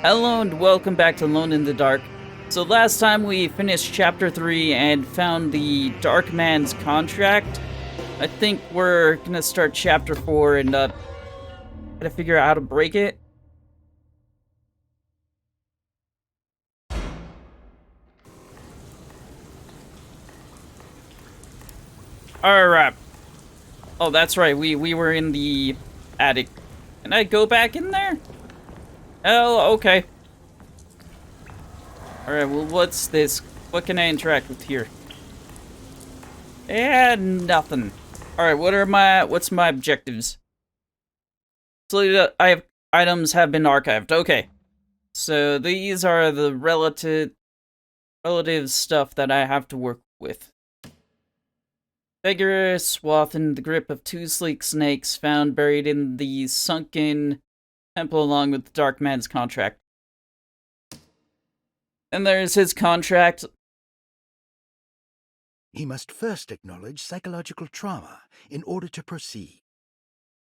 Hello and welcome back to Alone in the Dark. So last time we finished chapter 3 and found the Dark Man's contract. I think we're gonna start chapter 4 and gotta figure out how to break it. Alright. Oh, that's right, we were in the attic. Can I go back in there? Oh, okay. Alright, well, what's this? What can I interact with here? Nothing. Alright, what's my objectives? So, I have items have been archived. Okay. So, these are the relative stuff that I have to work with. Beggar swathed in the grip of two sleek snakes found buried in the sunken temple along with the Dark Man's contract. And there's his contract. He must first acknowledge psychological trauma in order to proceed.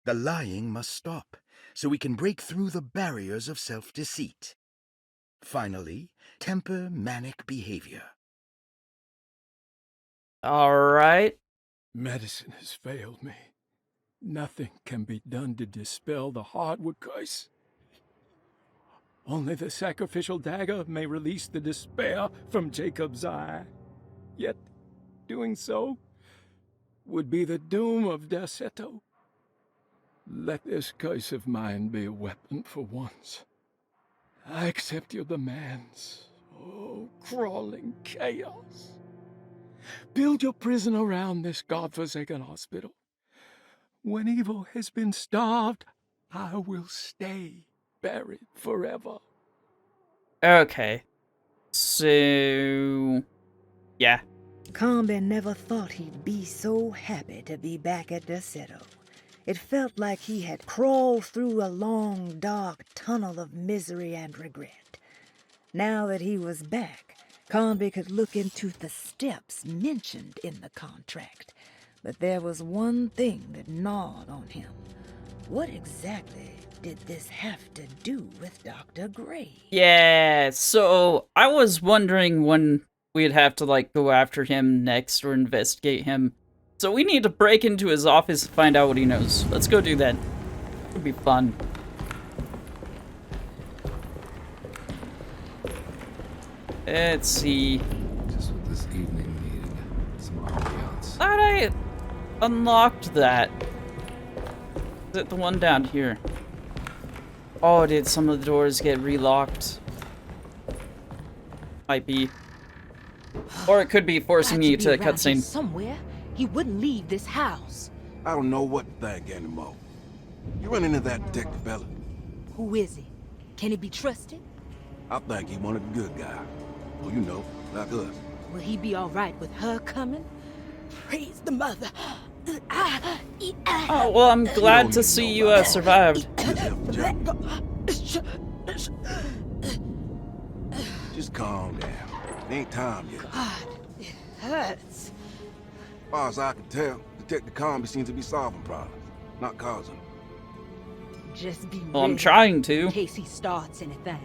The lying must stop, so we can break through the barriers of self-deceit. Finally, temper manic behavior. Alright. Medicine has failed me. Nothing can be done to dispel the Hartwood curse. Only the sacrificial dagger may release the despair from Jacob's eye. Yet, doing so would be the doom of Derceto. Let this curse of mine be a weapon for once. I accept your demands, oh, crawling chaos. Build your prison around this godforsaken hospital. When evil has been starved, I will stay buried forever. Okay. So... yeah. Combe never thought he'd be so happy to be back at Derceto. It felt like he had crawled through a long, dark tunnel of misery and regret. Now that he was back, Combe could look into the steps mentioned in the contract. But there was one thing that gnawed on him. What exactly did this have to do with Dr. Gray? Yeah, so I was wondering when we'd have to, like, go after him next or investigate him. So we need to break into his office and find out what he knows. Let's go do that. It'll be fun. Let's see. Just what this evening needed. Some ambiance. Thought I unlocked that. Is it the one down here? Oh, did some of the doors get relocked? Might be. Or it could be forcing you to a cutscene. Somewhere, he wouldn't leave this house. I don't know what to think anymore. You run into that Detective Bella? Who is he? Can he be trusted? I think he one of the good guys. Well, you know, like us. Will he be all right with her coming? Praise the mother. Oh, well, I'm glad to see you survived. Just calm down. It ain't time yet. God, it hurts. As far as I can tell, Detective Combe seems to be solving problems, not causing them. Just be Well, I'm ready trying to. in case he starts anything.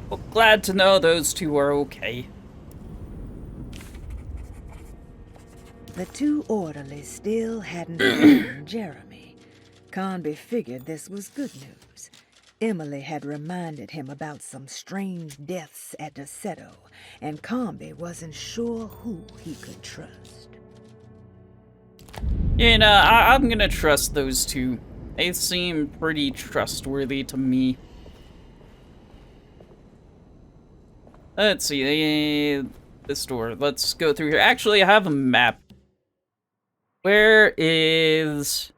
Well, glad to know those two are okay. The two orderlies still hadn't found Jeremy. Conby figured this was good news. Emily had reminded him about some strange deaths at Derceto, and Combe wasn't sure who he could trust. You know, I'm gonna trust those two. They seem pretty trustworthy to me. Let's see, this door. Let's go through here. Actually, I have a map. Where is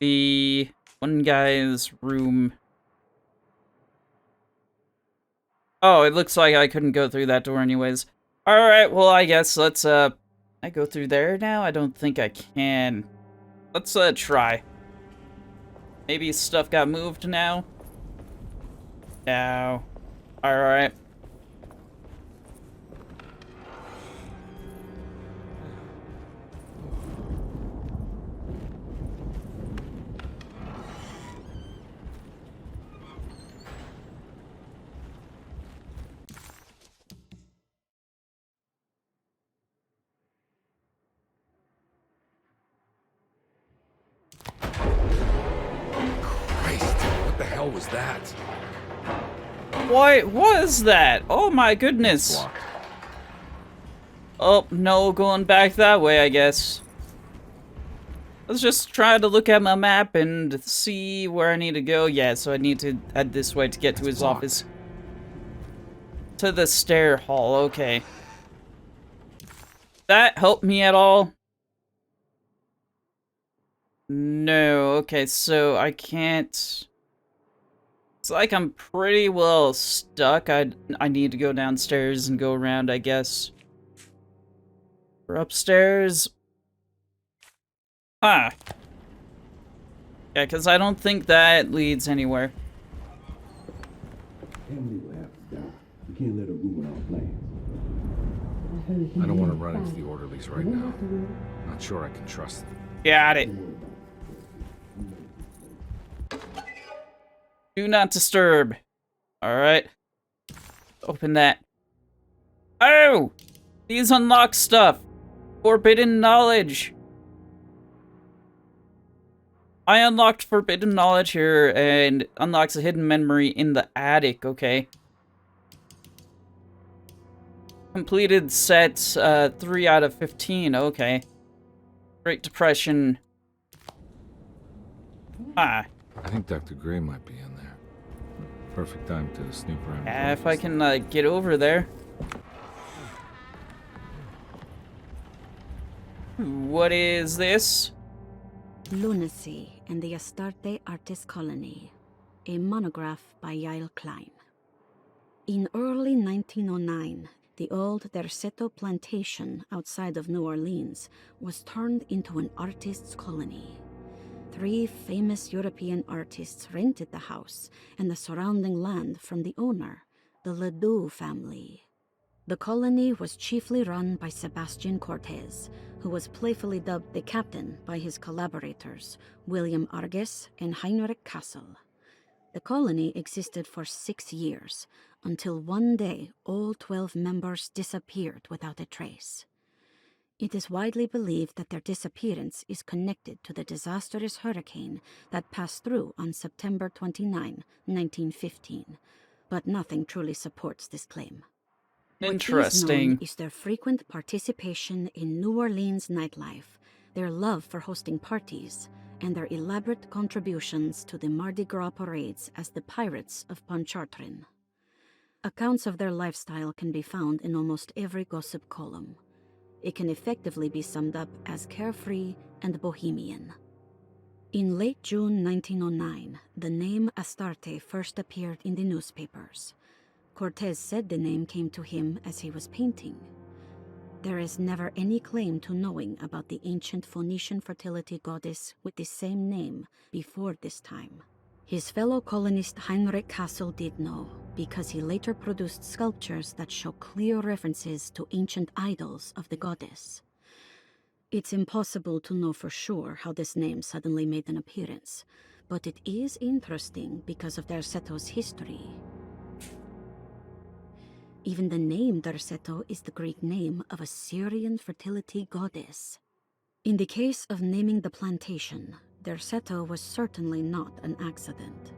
the one guy's room? Oh, it looks like I couldn't go through that door anyways. Alright, well, I guess let's, I go through there now? I don't think I can. Let's, try. Maybe stuff got moved now? No. Alright. hell was that? What was that? Oh my goodness. Blocked. Oh, no, going back that way, I guess. Let's just try to look at my map and see where I need to go. Yeah, so I need to head this way to get to his blocked. office. To the stair hall, okay. That helped me at all? No, okay, so I can't... It's like I'm pretty well stuck. I need to go downstairs and go around, I guess. Or upstairs. Ah. Yeah, because I don't think that leads anywhere. You can't let her ruin our plans. I don't want to run into the orderlies right now. Not sure I can trust them. Got it. Do not disturb. Alright. Open that. Oh! These unlock stuff. Forbidden knowledge. I unlocked forbidden knowledge here and unlocks a hidden memory in the attic, okay. Completed sets 3 out of 15, okay. Great Depression. Ah. I think Dr. Gray might be in there. Perfect time to snoop around. If I can get over there. What is this? Lunacy and the Astarte Artist Colony, a monograph by Yael Klein. In early 1909, the old Derceto plantation outside of New Orleans was turned into an artist's colony. 3 famous European artists rented the house and the surrounding land from the owner, the Ledoux family. The colony was chiefly run by Sebastian Cortez, who was playfully dubbed the captain by his collaborators, William Arges and Heinrich Kassel. The colony existed for 6 years, until one day all 12 members disappeared without a trace. It is widely believed that their disappearance is connected to the disastrous hurricane that passed through on September 29, 1915, but nothing truly supports this claim. Interesting. What is known is their frequent participation in New Orleans nightlife, their love for hosting parties, and their elaborate contributions to the Mardi Gras parades as the Pirates of Pontchartrain. Accounts of their lifestyle can be found in almost every gossip column. It can effectively be summed up as carefree and bohemian. In late June 1909, the name Astarte first appeared in the newspapers. Cortez said the name came to him as he was painting. There is never any claim to knowing about the ancient Phoenician fertility goddess with the same name before this time. His fellow colonist Heinrich Kassel did know, because he later produced sculptures that show clear references to ancient idols of the goddess. It's impossible to know for sure how this name suddenly made an appearance, but it is interesting because of Derceto's history. Even the name Derceto is the Greek name of a Syrian fertility goddess. In the case of naming the plantation, Derceto was certainly not an accident.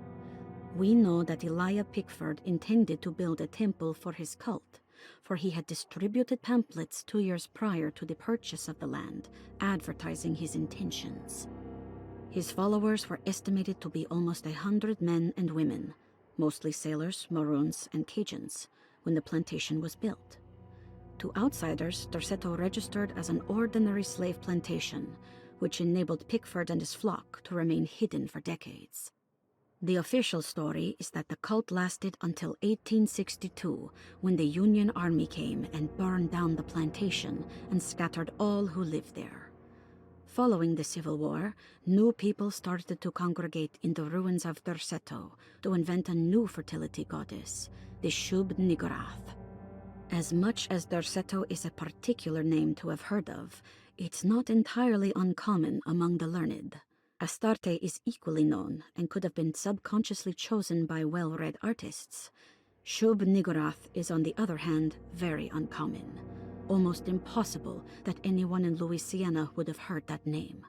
We know that Elijah Pickford intended to build a temple for his cult, for he had distributed pamphlets 2 years prior to the purchase of the land, advertising his intentions. His followers were estimated to be almost 100 men and women, mostly sailors, Maroons, and Cajuns, when the plantation was built. To outsiders, Derceto registered as an ordinary slave plantation, which enabled Pickford and his flock to remain hidden for decades. The official story is that the cult lasted until 1862, when the Union Army came and burned down the plantation and scattered all who lived there. Following the Civil War, new people started to congregate in the ruins of Derceto to invent a new fertility goddess, the Shub-Niggurath. As much as Derceto is a particular name to have heard of, it's not entirely uncommon among the learned. Astarte is equally known and could have been subconsciously chosen by well-read artists. Shub-Niggurath is, on the other hand, very uncommon. Almost impossible that anyone in Louisiana would have heard that name.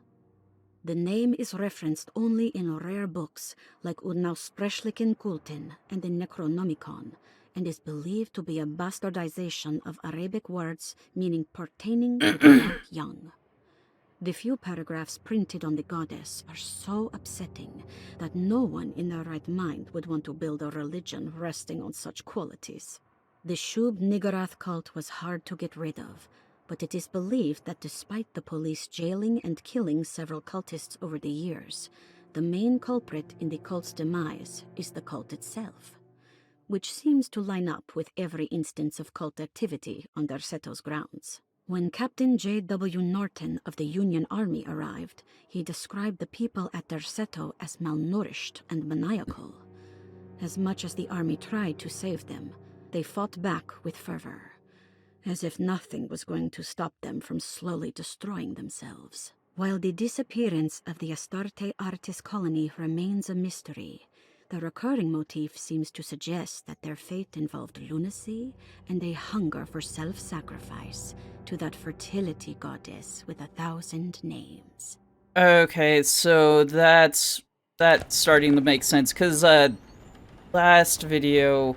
The name is referenced only in rare books like Unausprechlichen Kulten and the Necronomicon, and is believed to be a bastardization of Arabic words meaning pertaining to the dark young. The few paragraphs printed on the goddess are so upsetting that no one in their right mind would want to build a religion resting on such qualities. The Shub Niggurath cult was hard to get rid of, but it is believed that despite the police jailing and killing several cultists over the years, the main culprit in the cult's demise is the cult itself, which seems to line up with every instance of cult activity on Derseto's grounds. When Captain J.W. Norton of the Union Army arrived, he described the people at Derceto as malnourished and maniacal. As much as the army tried to save them, they fought back with fervor, as if nothing was going to stop them from slowly destroying themselves. While the disappearance of the Astarte Artis colony remains a mystery, the recurring motif seems to suggest that their fate involved lunacy and a hunger for self-sacrifice to that fertility goddess with 1,000 names. Okay, so that's starting to make sense, because last video,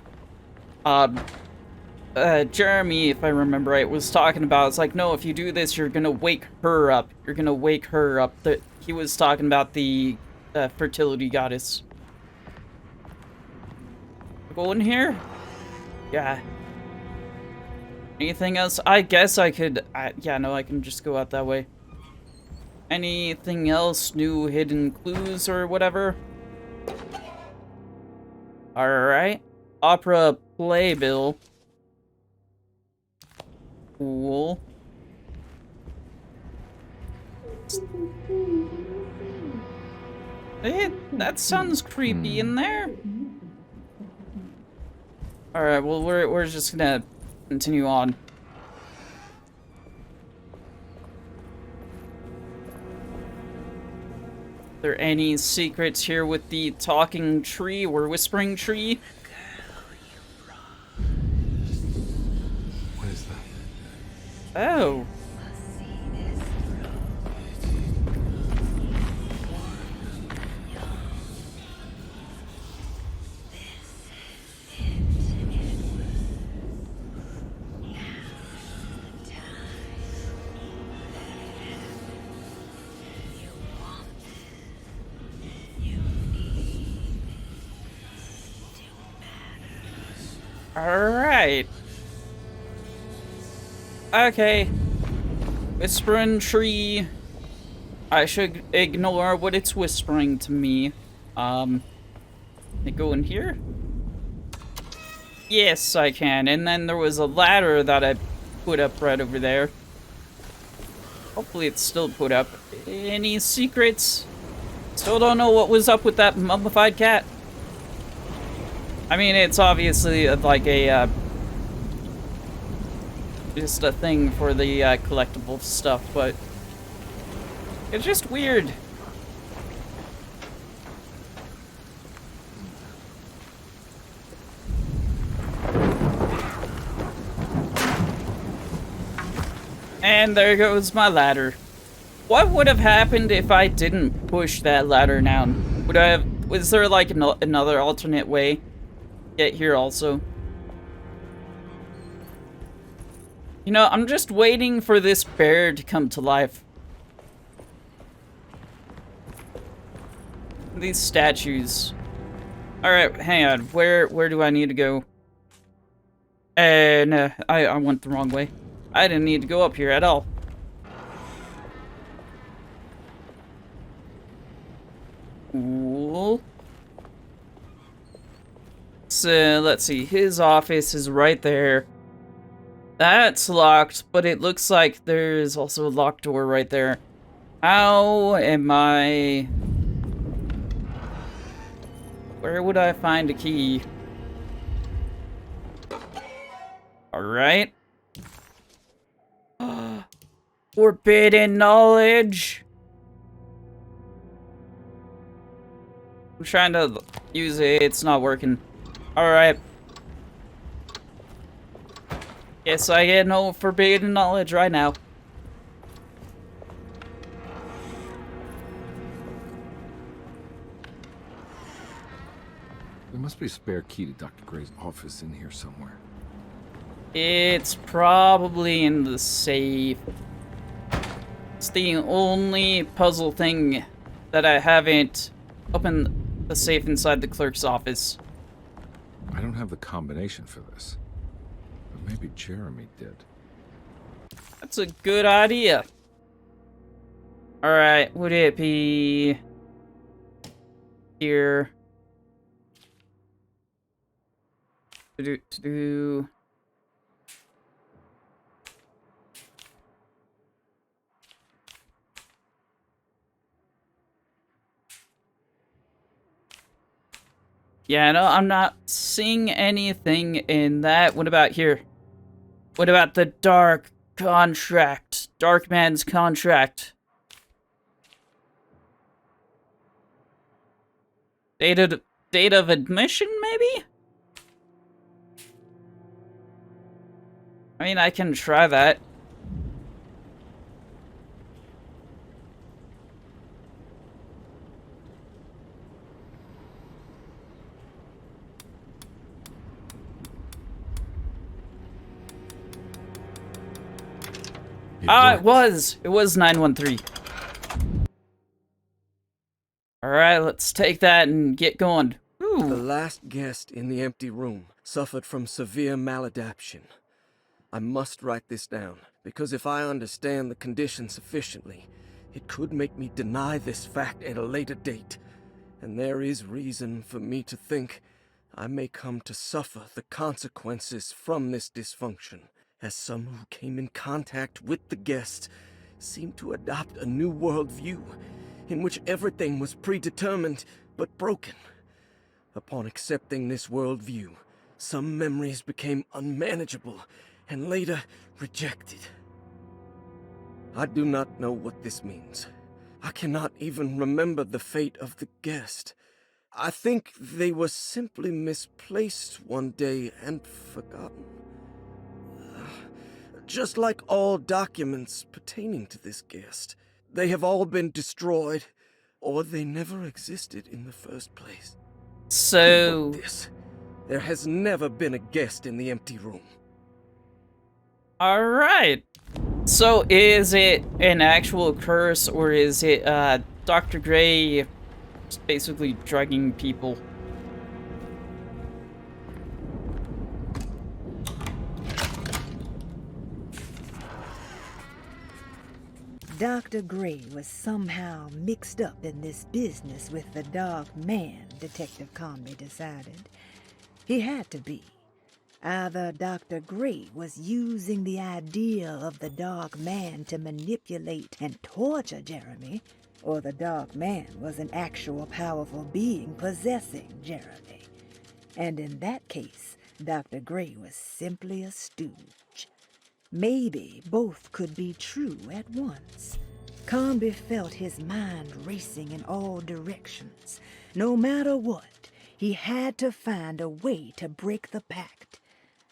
Jeremy, if I remember right, was talking about, it's like, no, if you do this, you're gonna wake her up. You're gonna wake her up. He was talking about the fertility goddess. Go in here? Yeah. Anything else? I guess I could... yeah, no, I can just go out that way. Anything else? New hidden clues or whatever? Alright. Opera playbill. Cool. That sounds creepy in there. Alright, well, we're just gonna continue on. Are there any secrets here with the talking tree or whispering tree? What is that? Oh. Alright. Okay. Whispering tree. I should ignore what it's whispering to me. Can I go in here? Yes, I can. And then there was a ladder that I put up right over there. Hopefully it's still put up. Any secrets? Still don't know what was up with that mummified cat. I mean, it's obviously like a, just a thing for the collectible stuff, but it's just weird. And there goes my ladder. What would have happened if I didn't push that ladder down? Would I have... Was there like another alternate way? Get here also. You know, I'm just waiting for this bear to come to life. These statues. Alright, hang on. Where do I need to go? No, I went the wrong way. I didn't need to go up here at all. Cool. So, let's see. His office is right there. That's locked, but it looks like there's also a locked door right there. How am I... Where would I find a key? Alright. Forbidden knowledge! I'm trying to use it, it's not working. Alright. Guess I get no forbidden knowledge right now. There must be a spare key to Dr. Gray's office in here somewhere. It's probably in the safe. It's the only puzzle thing that I haven't opened the safe inside the clerk's office. I don't have the combination for this. But maybe Jeremy did. That's a good idea. Alright, would it be here? To do. Yeah, no, I'm not seeing anything in that. What about here? What about the dark contract? Dark man's contract. Date of admission, maybe? I mean, I can try that. It was 913. Alright, let's take that and get going. Ooh. The last guest in the empty room suffered from severe maladaptation. I must write this down, because if I understand the condition sufficiently, it could make me deny this fact at a later date. And there is reason for me to think I may come to suffer the consequences from this dysfunction, as some who came in contact with the guest seemed to adopt a new worldview in which everything was predetermined but broken. Upon accepting this worldview, some memories became unmanageable and later rejected. I do not know what this means. I cannot even remember the fate of the guest. I think they were simply misplaced one day and forgotten. Just like all documents pertaining to this guest. They have all been destroyed, or they never existed in the first place. So... This. There has never been a guest in the empty room. Alright. So is it an actual curse, or is it Dr. Gray just basically drugging people? Dr. Gray was somehow mixed up in this business with the Dark Man, Detective Conley decided. He had to be. Either Dr. Gray was using the idea of the Dark Man to manipulate and torture Jeremy, or the Dark Man was an actual powerful being possessing Jeremy. And in that case, Dr. Gray was simply a stooge. Maybe both could be true at once. Conby felt his mind racing in all directions. No matter what, he had to find a way to break the pact.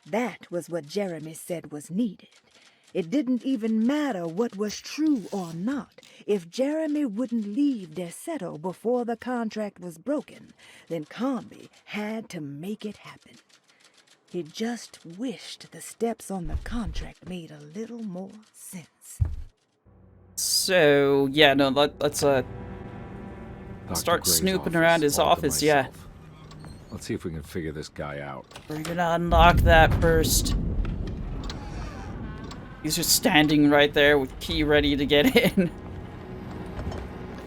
That was what Jeremy said was needed. It didn't even matter what was true or not. If Jeremy wouldn't leave Derceto before the contract was broken, then Conby had to make it happen. He just wished the steps on the contract made a little more sense. So, yeah, no, let's start Gray's snooping around his all to office, yeah. myself. Let's see if we can figure this guy out. We're gonna unlock that first. He's just standing right there with key ready to get in.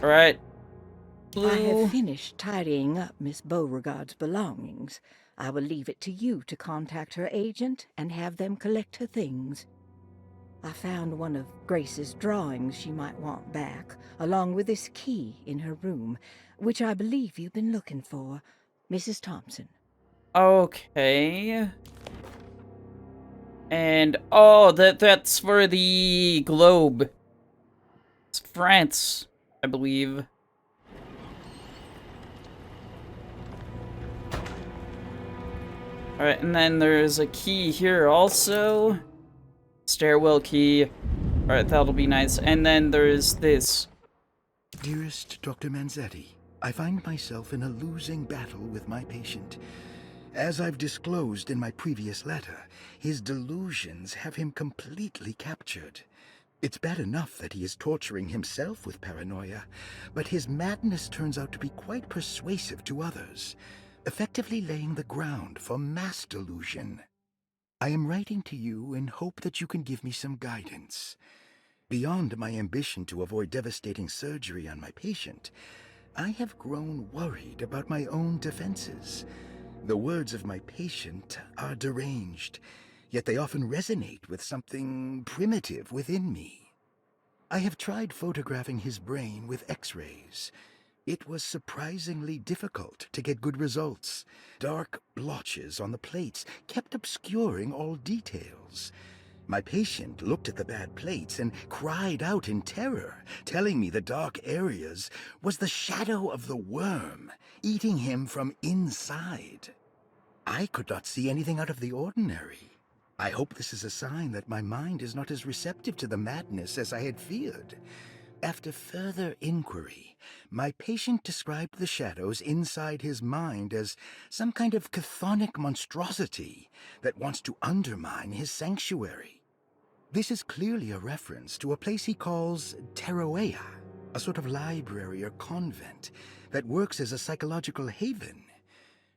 Alright. I have finished tidying up Miss Beauregard's belongings. I will leave it to you to contact her agent and have them collect her things. I found one of Grace's drawings she might want back, along with this key in her room, which I believe you've been looking for, Mrs. Thompson. Okay. And, oh, that's for the globe. It's France, I believe. Alright, and then there's a key here also. Stairwell key. Alright, that'll be nice. And then there's this. Dearest Dr. Manzetti, I find myself in a losing battle with my patient. As I've disclosed in my previous letter, his delusions have him completely captured. It's bad enough that he is torturing himself with paranoia, but his madness turns out to be quite persuasive to others, effectively laying the ground for mass delusion. I am writing to you in hope that you can give me some guidance. Beyond my ambition to avoid devastating surgery on my patient, I have grown worried about my own defenses. The words of my patient are deranged, yet they often resonate with something primitive within me. I have tried photographing his brain with X-rays. It was surprisingly difficult to get good results. Dark blotches on the plates kept obscuring all details. My patient looked at the bad plates and cried out in terror, telling me the dark areas was the shadow of the worm, eating him from inside. I could not see anything out of the ordinary. I hope this is a sign that my mind is not as receptive to the madness as I had feared. After further inquiry, my patient described the shadows inside his mind as some kind of chthonic monstrosity that wants to undermine his sanctuary. This is clearly a reference to a place he calls Teroea, a sort of library or convent that works as a psychological haven.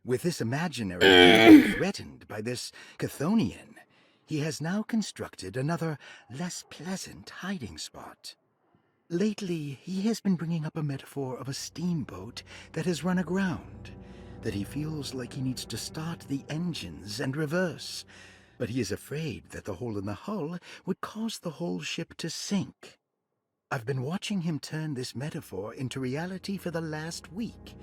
With this imaginary being threatened by this Chthonian, he has now constructed another, less pleasant hiding spot. Lately, he has been bringing up a metaphor of a steamboat that has run aground, that he feels like he needs to start the engines and reverse, but he is afraid that the hole in the hull would cause the whole ship to sink. I've been watching him turn this metaphor into reality for the last week.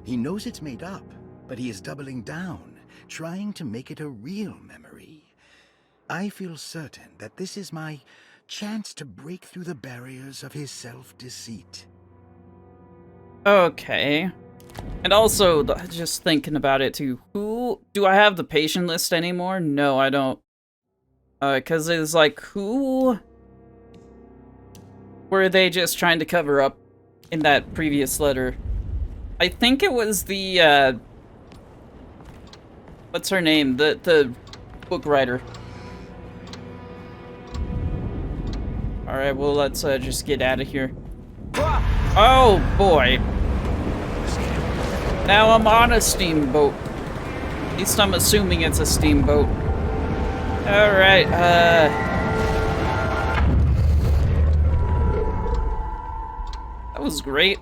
He knows it's made up, but he is doubling down, trying to make it a real memory. I feel certain that this is my chance to break through the barriers of his self-deceit. Okay. And also, just thinking about it too, who... Do I have the patient list anymore? No, I don't. Because it's like, who... Were they just trying to cover up in that previous letter? I think it was the, what's her name? The book writer. Alright, well, let's just get out of here. Oh, boy. Now I'm on a steamboat. At least I'm assuming it's a steamboat. Alright, that was great.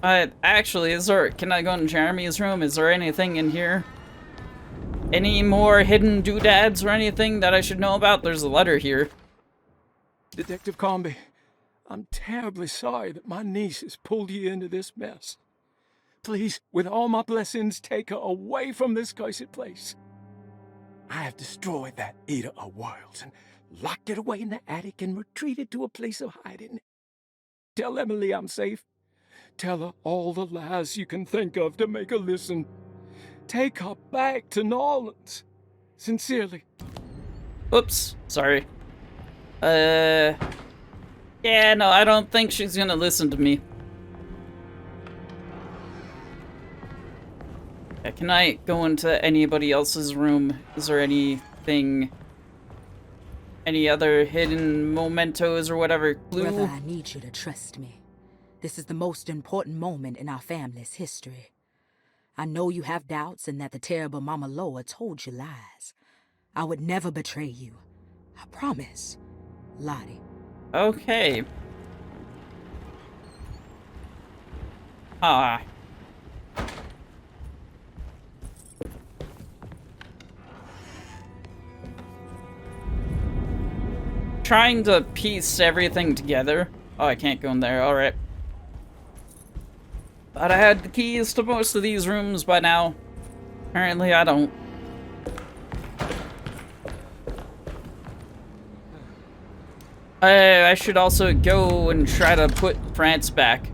Actually, can I go in Jeremy's room? Is there anything in here? Any more hidden doodads or anything that I should know about? There's a letter here. Detective Comby, I'm terribly sorry that my niece has pulled you into this mess. Please, with all my blessings, take her away from this cursed place. I have destroyed that Eater of Worlds and locked it away in the attic and retreated to a place of hiding. Tell Emily I'm safe. Tell her all the lies you can think of to make her listen. Take her back to New Orleans. Sincerely. Oops, sorry. Yeah, no, I don't think she's gonna listen to me. Yeah, can I go into anybody else's room? Is there anything... Any other hidden mementos or whatever? Clue? Brother, I need you to trust me. This is the most important moment in our family's history. I know you have doubts and that the terrible Mama Loa told you lies. I would never betray you. I promise. Lottie. Okay. Ah. Trying to piece everything together. Oh, I can't go in there. Alright. Thought I had the keys to most of these rooms by now. Apparently I don't. I should also go and try to put France back.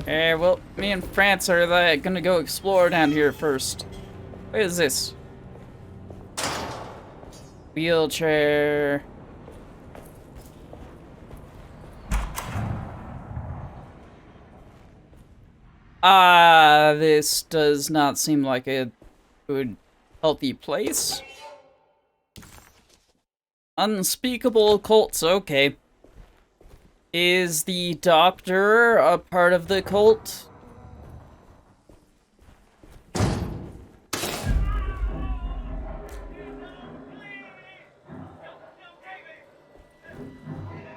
Well, me and France are gonna go explore down here first. What is this? Wheelchair. This does not seem like a good, healthy place. Unspeakable cults, okay. Is the doctor a part of the cult?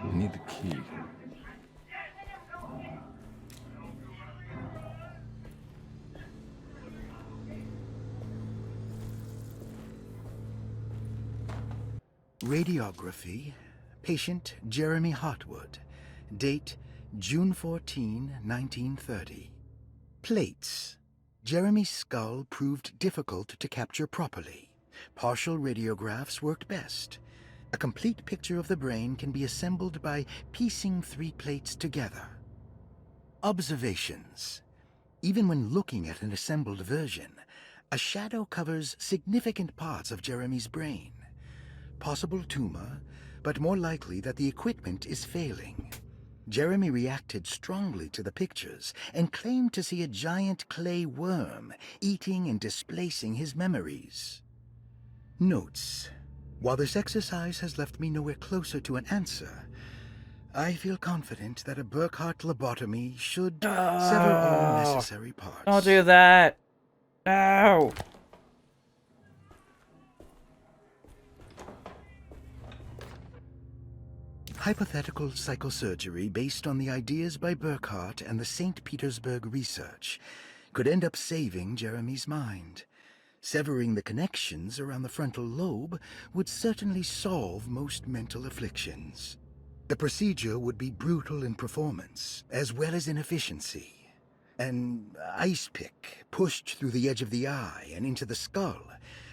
I need the key. Radiography. Patient Jeremy Hartwood. Date June 14, 1930. Plates. Jeremy's skull proved difficult to capture properly. Partial radiographs worked best. A complete picture of the brain can be assembled by piecing 3 plates together. Observations. Even when looking at an assembled version, a shadow covers significant parts of Jeremy's brain. Possible tumor, but more likely that the equipment is failing. Jeremy reacted strongly to the pictures and claimed to see a giant clay worm eating and displacing his memories. Notes. While this exercise has left me nowhere closer to an answer, I feel confident that a Burkhardt lobotomy should sever all necessary parts. Don't do that. No. Hypothetical psychosurgery based on the ideas by Burkhardt and the St. Petersburg research could end up saving Jeremy's mind. Severing the connections around the frontal lobe would certainly solve most mental afflictions. The procedure would be brutal in performance, as well as in efficiency. An ice pick pushed through the edge of the eye and into the skull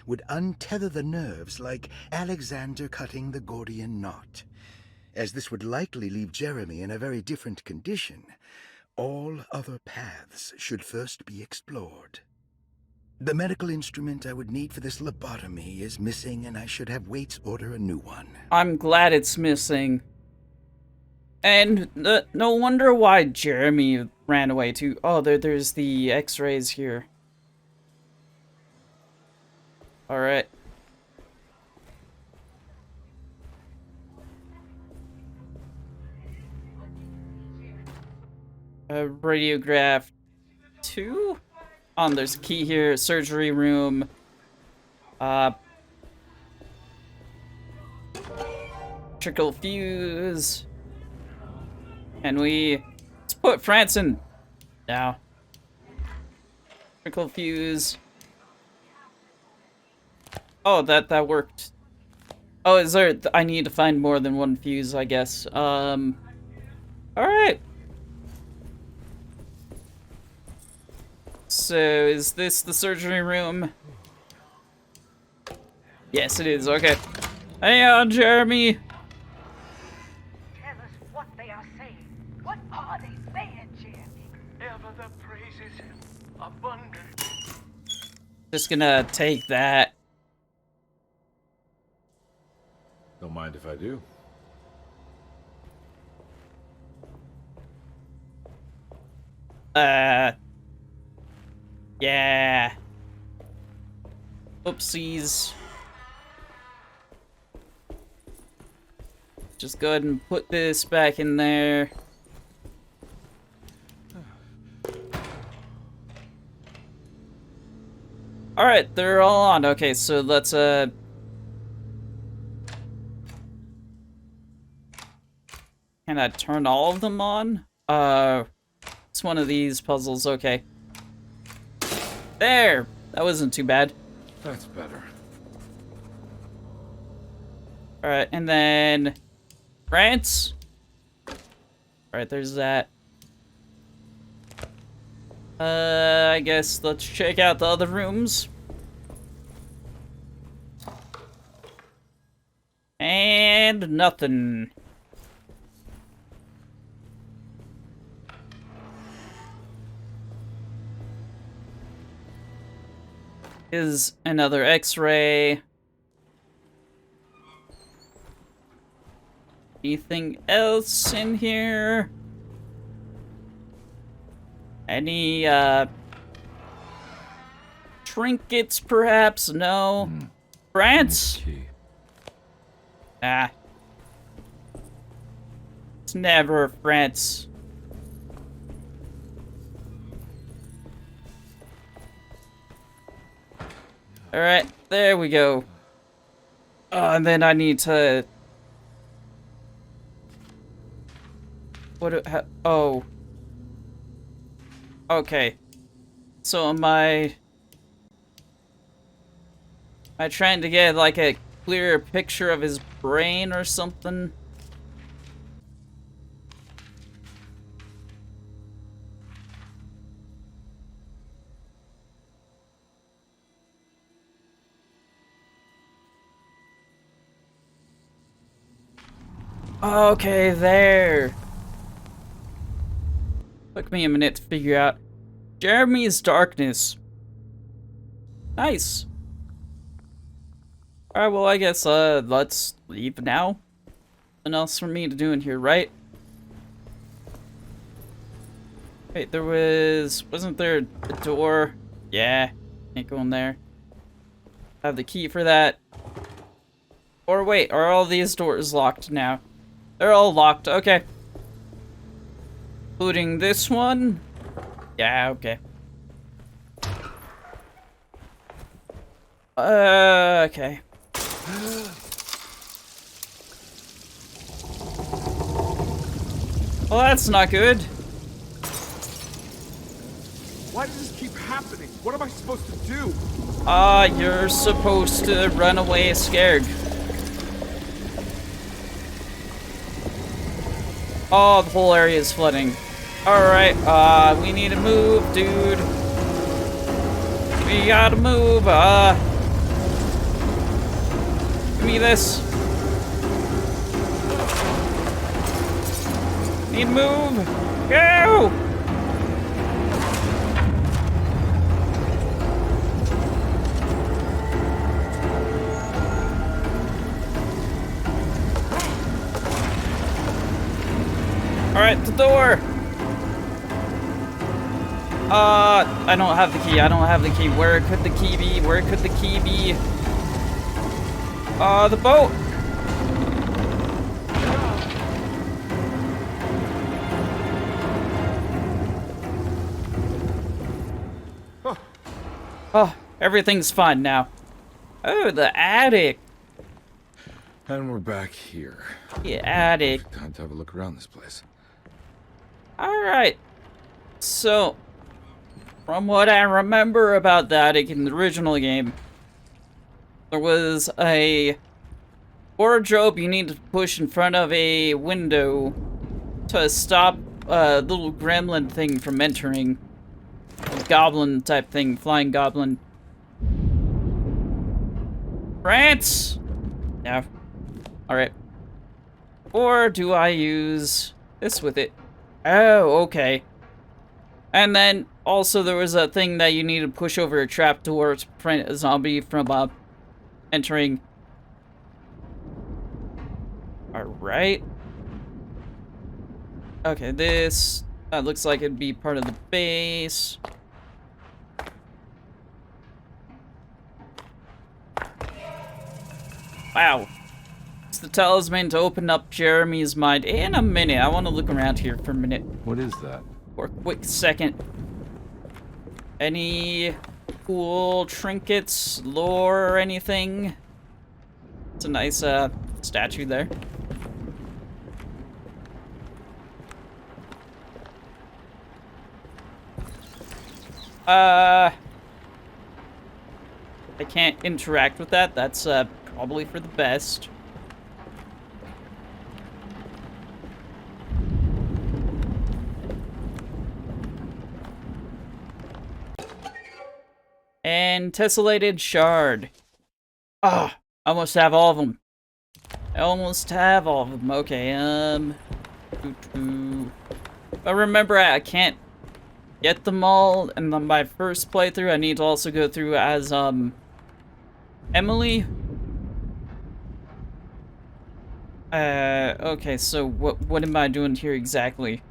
would untether the nerves like Alexander cutting the Gordian knot. As this would likely leave Jeremy in a very different condition, all other paths should first be explored. The medical instrument I would need for this lobotomy is missing, and I should have Waits order a new one. I'm glad it's missing. And no wonder why Jeremy ran away too. Oh, there's the x-rays here. Alright. Radiograph 2? There's a key here. Surgery room. Trickle fuse. And let's put France in now. Trickle fuse. Oh, that worked. Oh, is there? I need to find more than one fuse, I guess. All right. So, is this the surgery room? Yes, it is. Okay. Hang on, Jeremy. Tell us what they are saying. What are they saying, Jeremy? Ever the praises abundant. Just gonna take that. Don't mind if I do. Yeah. Oopsies. Just go ahead and put this back in there. Alright, they're all on. Okay, so let's, Can I turn all of them on? It's one of these puzzles, okay. There! That wasn't too bad. That's better. Alright, and then... France? Alright, there's that. I guess let's check out the other rooms. And nothing. Is another x-ray. Anything else in here? Any, trinkets, perhaps? No. France? Ah. It's never France. Alright, there we go. Oh, and then I need to... oh. Okay. So am I trying to get, like, a clearer picture of his brain or something? Okay, there. Took me a minute to figure out. Jeremy's darkness. Nice. Alright, well, I guess, let's leave now. Nothing else for me to do in here, right? Wait, wasn't there a door? Yeah, can't go in there. I have the key for that. Or wait, are all these doors locked now? They're all locked, okay. Including this one? Yeah, okay. Okay. Well, that's not good. Why does this keep happening? What am I supposed to do? You're supposed to run away scared. Oh, the whole area is flooding. Alright, we need to move, dude. We gotta move, give me this. Need to move. Go! Alright, the door! I don't have the key. I don't have the key. Where could the key be? Where could the key be? The boat! Oh, everything's fine now. Oh, the attic! And we're back here. The attic. Time to have a look around this place. Alright. So, from what I remember about the attic in the original game, there was a wardrobe you need to push in front of a window to stop a little gremlin thing from entering. A goblin type thing, flying goblin. France! Yeah. Alright. Or do I use this with it? Oh, okay. And then, also, there was a thing that you need to push over a trapdoor to prevent a zombie from, entering. Alright. Okay, this... that looks like it'd be part of the base. Wow. It's the talisman to open up Jeremy's mind. In a minute. I want to look around here for a minute. What is that? For a quick second. Any cool trinkets, lore, or anything? It's a nice, statue there. I can't interact with that. That's, probably for the best. And tessellated shard. Ah, I almost have all of them. I almost have all of them. Okay, But remember, I can't get them all in my first playthrough. I need to also go through as, Emily. Okay, so what am I doing here exactly?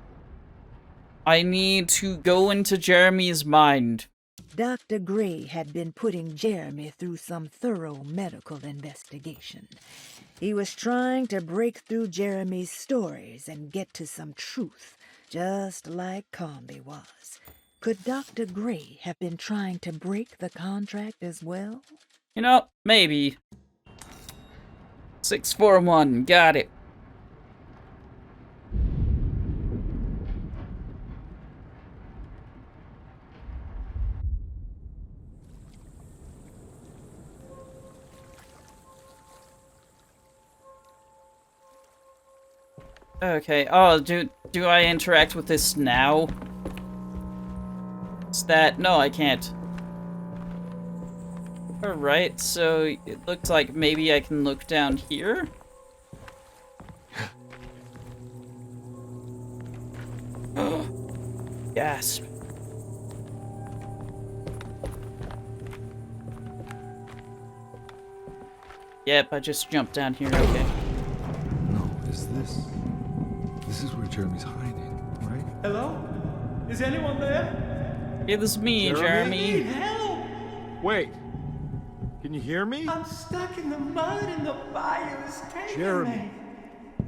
I need to go into Jeremy's mind. Dr. Gray had been putting Jeremy through some thorough medical investigation. He was trying to break through Jeremy's stories and get to some truth, just like Comby was. Could Dr. Gray have been trying to break the contract as well? You know, maybe. 641, got it. Okay, oh, do I interact with this now? Is that... No, I can't. Alright, so it looks like maybe I can look down here? Gasp. Yep, I just jumped down here, okay. No, is this... This is where Jeremy's hiding, right? Hello? Is anyone there? Yeah, this is me, Jeremy. Help! Wait. Can you hear me? I'm stuck in the mud and the fire is taking Jeremy. me.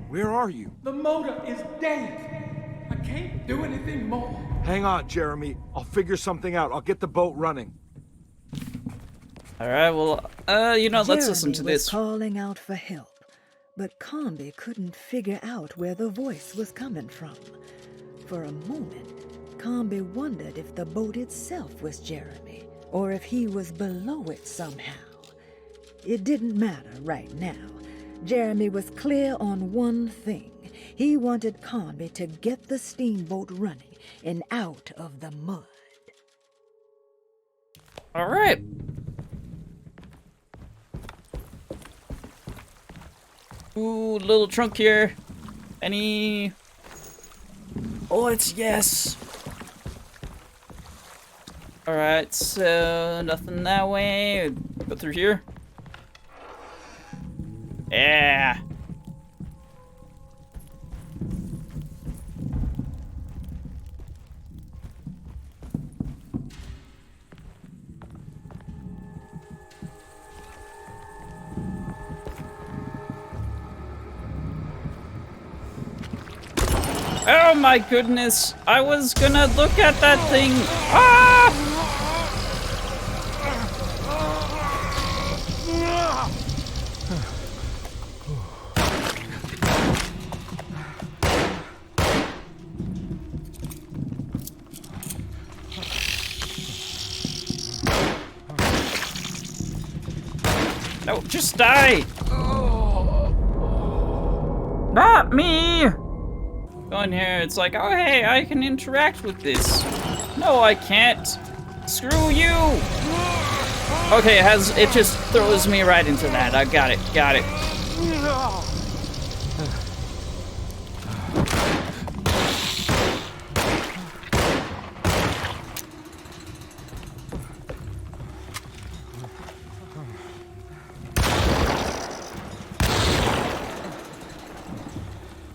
Where are you? The motor is dead. I can't do anything more. Hang on, Jeremy. I'll figure something out. I'll get the boat running. Alright, well, you know, let's listen to Jeremy was this. calling out for help, but Comby couldn't figure out where the voice was coming from. For a moment, Comby wondered if the boat itself was Jeremy, or if he was below it somehow. It didn't matter right now. Jeremy was clear on one thing. He wanted Comby to get the steamboat running and out of the mud. Alright. Ooh, little trunk here. Any... Oh, it's yes. Alright, so nothing that way. Go through here. Yeah. Oh my goodness! I was gonna look at that thing. Ah! No, just die! Not me! Go in here, it's like, oh hey, I can interact with this. No, I can't. Screw you! Okay, it just throws me right into that. I got it, got it.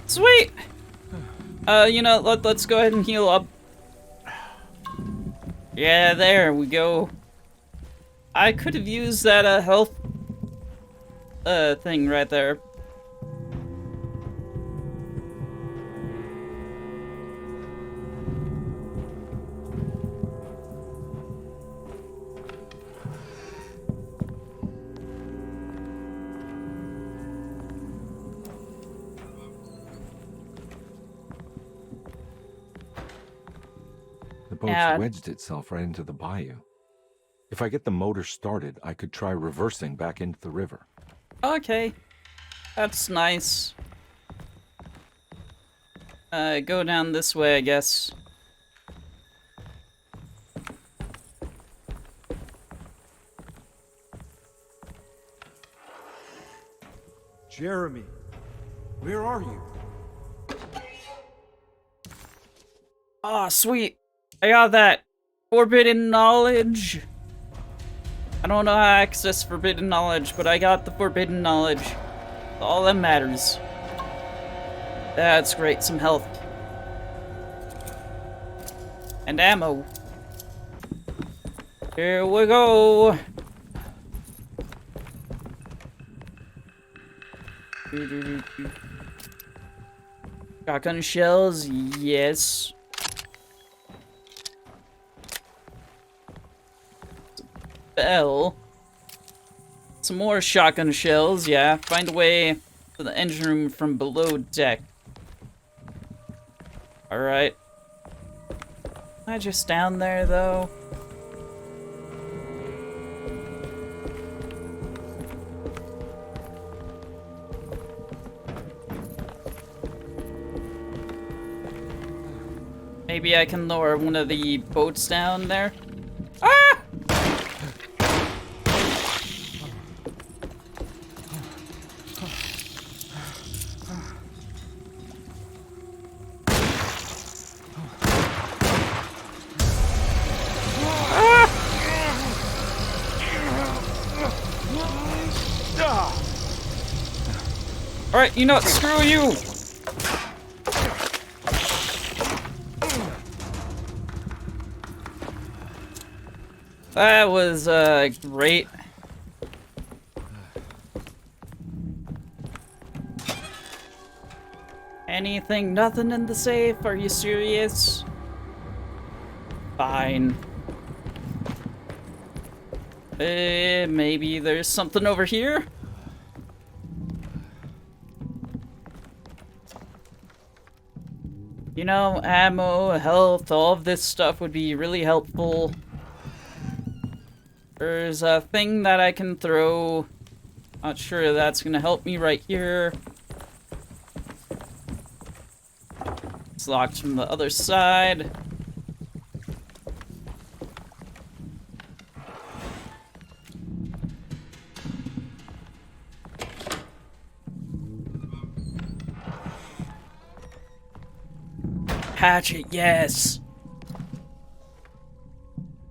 Sweet! You know, let's go ahead and heal up. Yeah, there we go. I could have used that, health, thing right there. The boat's wedged itself right into the bayou. If I get the motor started, I could try reversing back into the river. Okay. That's nice. Go down this way, I guess. Jeremy, where are you? Ah, sweet. I got that. Forbidden knowledge. I don't know how to access forbidden knowledge, but I got the forbidden knowledge. All that matters. That's great, some health. And ammo. Here we go. Shotgun shells, yes. Bell. Some more shotgun shells, yeah. Find a way to the engine room from below deck. Alright. Am I just down there, though? Maybe I can lower one of the boats down there. Ah! Alright, you know what? Screw you! That was, great. Anything? Nothing in the safe? Are you serious? Fine. Maybe there's something over here? You know, ammo, health, all of this stuff would be really helpful. There's a thing that I can throw. Not sure that's gonna help me right here. It's locked from the other side. Hatchet, yes!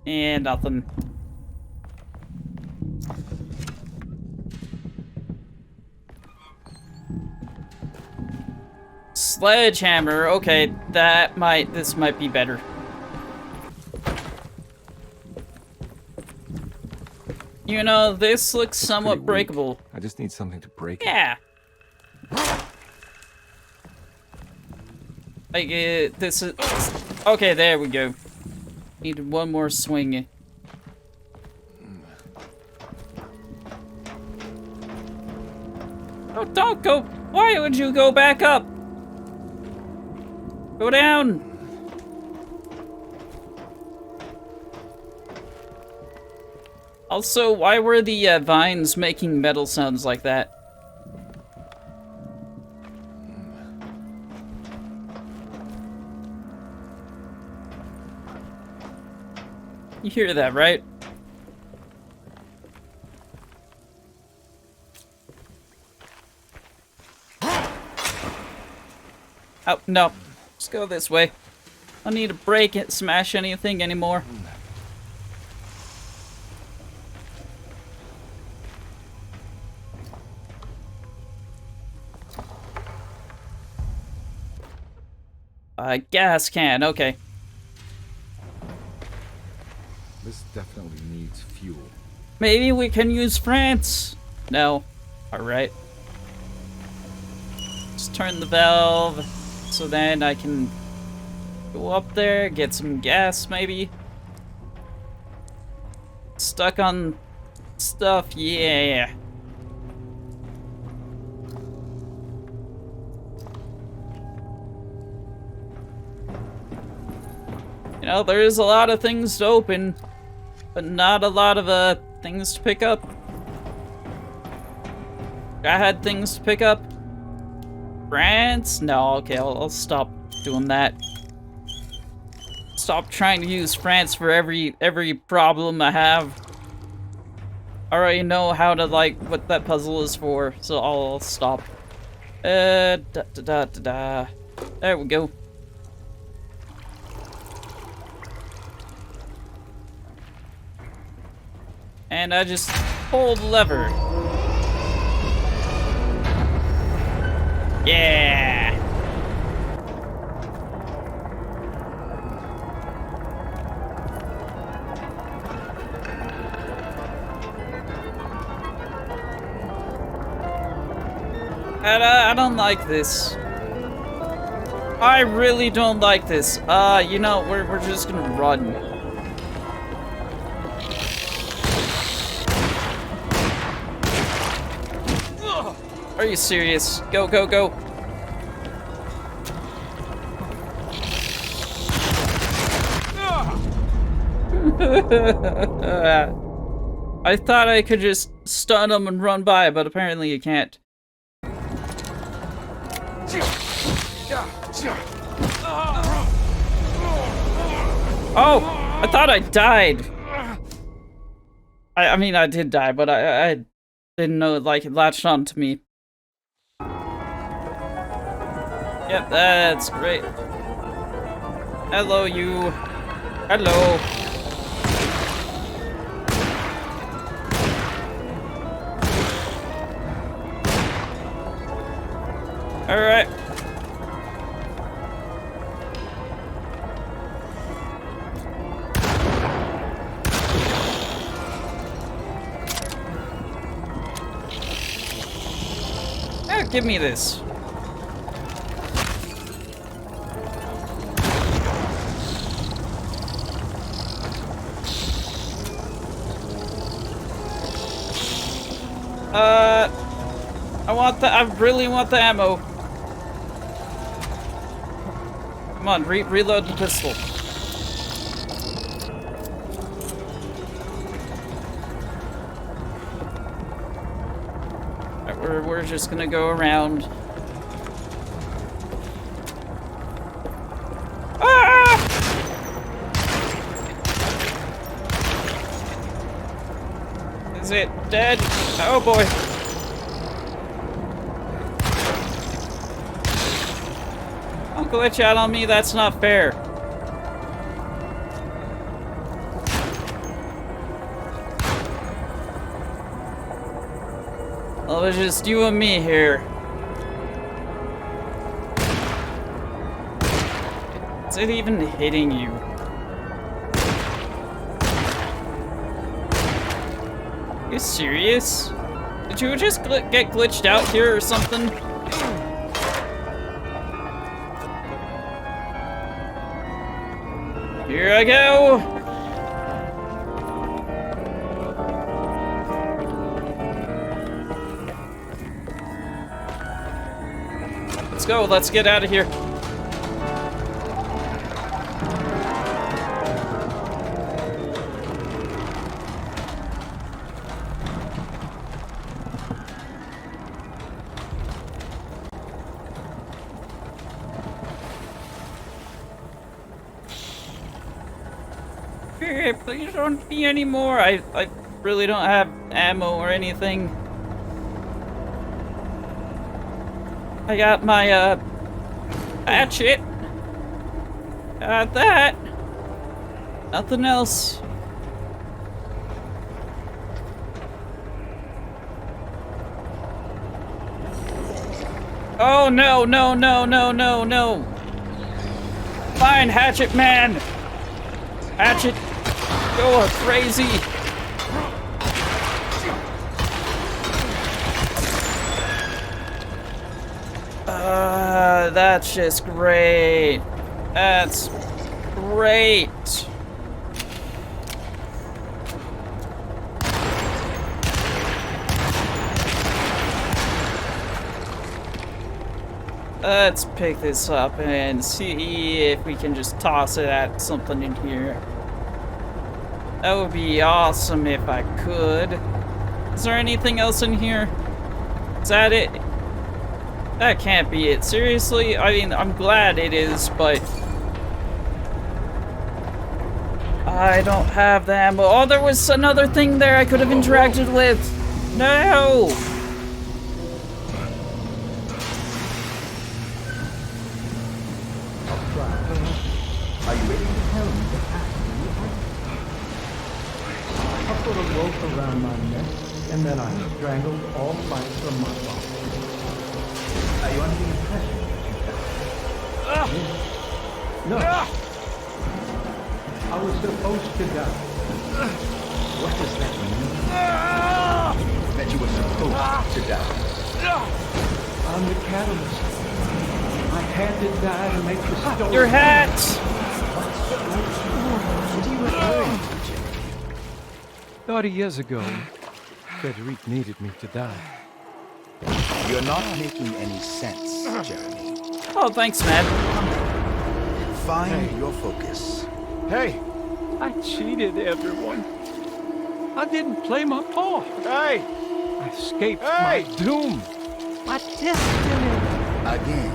And nothing. Sledgehammer, okay, this might be better. You know, this looks somewhat breakable. I just need something to break it. Yeah. Like, this is... Okay, there we go. Needed one more swing. Oh, don't go! Why would you go back up? Go down! Also, why were the vines making metal sounds like that? You hear that, right? Oh, no. Let's go this way. I don't need to break it, smash anything anymore. Gas can, okay. This definitely needs fuel. Maybe we can use France. No. Alright. Just turn the valve so then I can go up there, get some gas maybe. Stuck on stuff, yeah. You know, there's a lot of things to open, but not a lot of things to pick up. I had things to pick up. France? No, okay, I'll stop doing that. Stop trying to use France for every problem I have. I already know how to, like, what that puzzle is for, so I'll stop. There we go. And I just pull the lever. Yeah! I don't like this. I really don't like this. You know, we're just gonna run. Are you serious? Go, go, go. I thought I could just stun him and run by, but apparently you can't. Oh! I thought I died! I mean, I did die, but I didn't know like it latched on to me. Yep, that's great. Hello, you. Hello. Alright. Ah, give me this. I really want the ammo. Come on, reload the pistol. Alright, we're just gonna go around. Ah! Is it dead? Oh boy. Don't glitch out on me, that's not fair. Well, it's just you and me here. Is it even hitting you? Are you serious? Did you just get glitched out here or something? Here I go! Let's go, let's get out of here. Please don't be anymore. I really don't have ammo or anything. I got my hatchet. Got that. Nothing else. Oh no, no, no, no, no, no. Fine, hatchet man. Hatchet. Go crazy! That's just great. That's great. Let's pick this up and see if we can just toss it at something in here. That would be awesome if I could. Is there anything else in here? Is that it? That can't be it. Seriously? I mean, I'm glad it is, but I don't have the ammo. Oh, there was another thing there I could have interacted with. No! Are you ready to tell me the past? I put a rope around my neck, and then I strangled all life from my body. Are you under the impression that you died? No. I was supposed to die. What does that mean? That you were supposed to die. I'm the catalyst. I had to die to make the story. Your hat! What are you referring to, Jeremy? 30 years ago, Frederic needed me to die. You're not making any sense, Jeremy. Oh, thanks, Matt. Find your focus. Hey, I cheated everyone. I didn't play my part. Hey! I escaped my doom. My destiny. Again,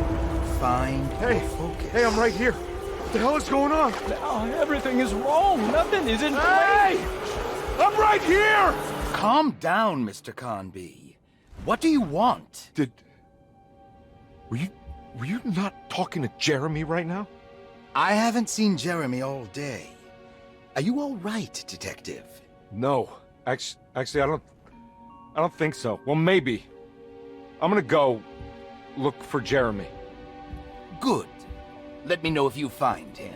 find your focus. Hey, I'm right here. What the hell is going on? Now everything is wrong. Nothing is in place. Hey! I'm right here! Calm down, Mr. Conby. What do you want? Were you not talking to Jeremy right now? I haven't seen Jeremy all day. Are you all right, Detective? No. Actually, I don't think so. Well, maybe. I'm gonna go look for Jeremy. Good. Let me know if you find him.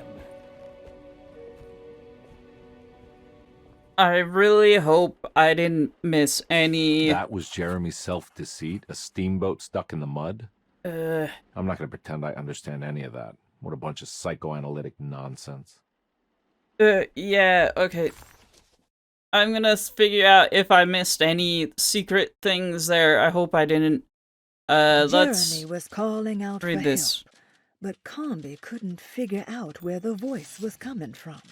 I really hope I didn't miss any... That was Jeremy's self-deceit? A steamboat stuck in the mud? I'm not gonna pretend I understand any of that. What a bunch of psychoanalytic nonsense. Yeah, okay. I'm gonna figure out if I missed any secret things there. I hope I didn't. Let's Jeremy was calling out read for this. help, but Comby couldn't figure out where the voice was coming from.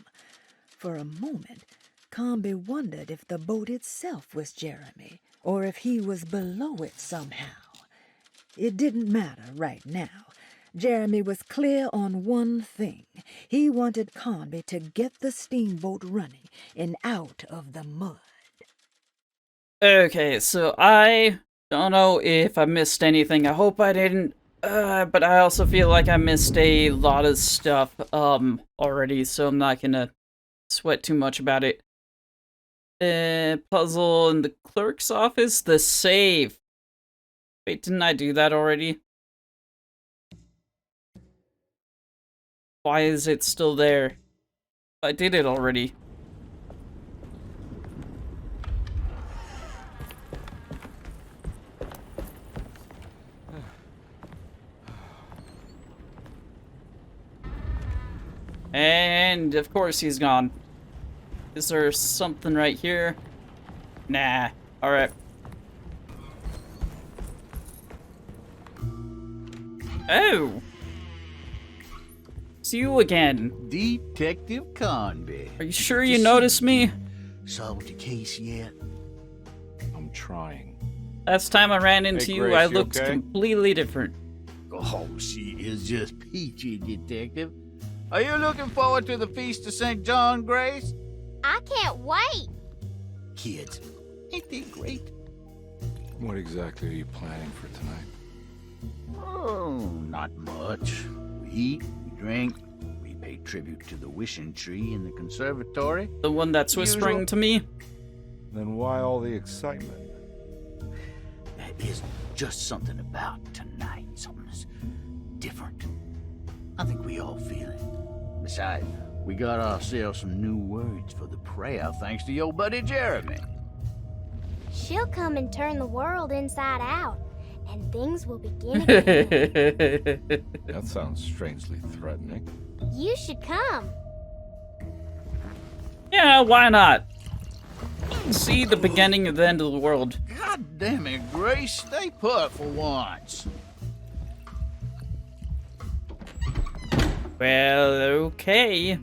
For a moment, Comby wondered if the boat itself was Jeremy, or if he was below it somehow. It didn't matter right now. Jeremy was clear on one thing. He wanted Comby to get the steamboat running and out of the mud. Okay, so I don't know if I missed anything. I hope I didn't. But I also feel like I missed a lot of stuff already, so I'm not gonna sweat too much about it. Puzzle in the clerk's office, the save. Wait, didn't I do that already? Why is it still there? I did it already. And of course he's gone. Is there something right here? Nah. Alright. Oh! It's you again. Detective Conby. Are you sure you noticed me? Solved the case yet? I'm trying. Last time I ran into Hey, you, Grace, I you looked okay? completely different. Oh, she is just peachy, Detective. Are you looking forward to the Feast of St. John, Grace? I can't wait. Kids, ain't they great? What exactly are you planning for tonight? Oh, not much. We eat, we drink, we pay tribute to the wishing tree in the conservatory. The one that's whispering to me? Then why all the excitement? There is just something about tonight, something's different. I think we all feel it. Besides, we got ourselves some new words for the prayer thanks to your buddy Jeremy. She'll come and turn the world inside out, and things will begin again. That sounds strangely threatening. You should come. Yeah, why not? See the beginning of the end of the world. God damn it, Grace, stay put for once. Well, okay.